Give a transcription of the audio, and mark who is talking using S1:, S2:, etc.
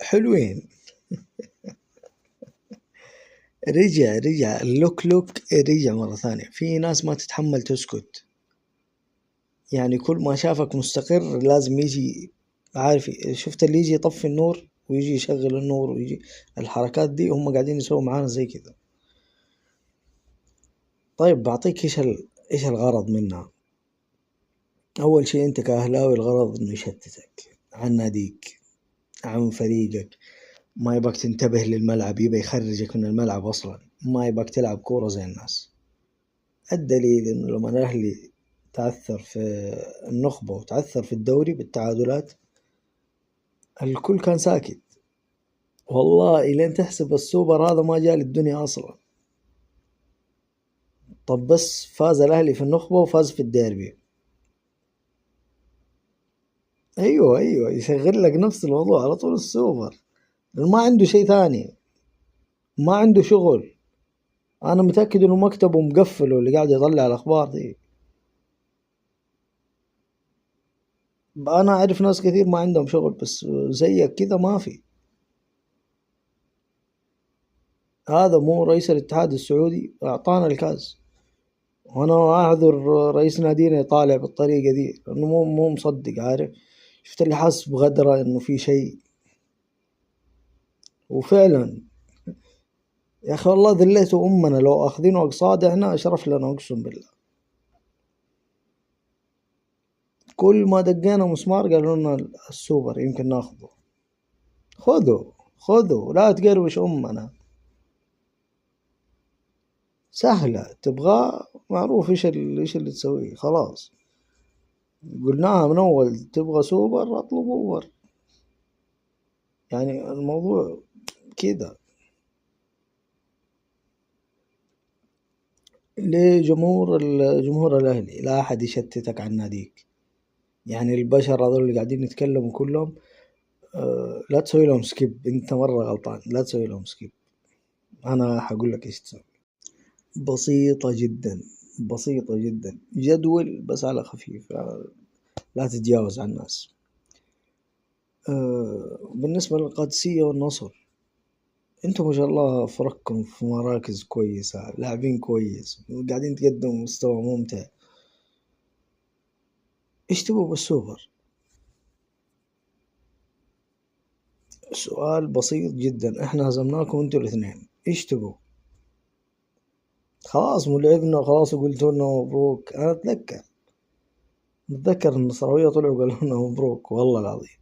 S1: حلوين. رجع اللوك رجع مرة ثانية. في ناس ما تتحمل تسكت، يعني كل ما شافك مستقر لازم يجي، عارف، شفت اللي يجي يطفي النور ويجي يشغل النور ويجي الحركات دي، هم قاعدين يسووا معانا زي كذا. طيب بعطيك ايش الغرض منها. اول شيء انت كاهلاوي الغرض انه يشتتك عن ناديك، عن فريقك، ما يبقى تنتبه للملعب، يبقى يخرجك من الملعب اصلا، ما يبقى تلعب كورة زي الناس. الدليل انه لما الاهلي تعثر في النخبة وتعثر في الدوري بالتعادلات، الكل كان ساكت. والله إلين تحسب السوبر هذا ما جاء للدنيا أصلا. طب بس فاز الأهلي في النخبة وفاز في الديربي. أيوة يشغل لك نفس الموضوع على طول السوبر، ما عنده شيء ثاني، ما عنده شغل. أنا متأكد إنه مكتبه مقفله اللي قاعد يطلع الأخبار دي. أنا أعرف ناس كثير ما عندهم شغل، بس زيك كذا ما في. هذا مو رئيس الاتحاد السعودي أعطانا الكاس، وأنا أعذر رئيس نادينا يطالع بالطريقة دي لأنه مو مصدق. عارف، شفت اللي حاس بغدرة إنه في شيء، وفعلا يا أخي والله ذليتوا أمنا، لو أخذينه أقصاد إحنا أشرف لنا أقسم بالله. كل ما دقينا مسمار قالوا لنا السوبر يمكن ناخذه. خذوا لا تقروش أمنا، سهلة تبغاه معروف إيش اللي تسويه. خلاص قلناها من أول، تبغى سوبر أطلب أوبر، يعني الموضوع كذا. جمهور الأهلي لا أحد يشتتك عن ناديك. يعني البشر هذول اللي قاعدين يتكلموا كلهم، لا تسوي لهم سكيب، انت مرة غلطان، لا تسوي لهم سكيب. انا حقول لك ايش تسوي. بسيطة جدا، بسيطة جدا، جدول بس على خفيف، لا تتجاوز عن الناس. بالنسبة للقادسية والنصر، انتم ما شاء الله فرقكم في مراكز كويسة، لاعبين كويس، قاعدين تقدموا مستوى ممتع. ايش تبغوا بالسوبر؟ سؤال بسيط جدا. احنا هزمناكم انتوا الاثنين، ايش تبغوا؟ خلاص مو لعبنا خلاص وقلتوا لنا مبروك. انا اتذكر النصراوية طلعوا قالوا لنا مبروك والله العظيم.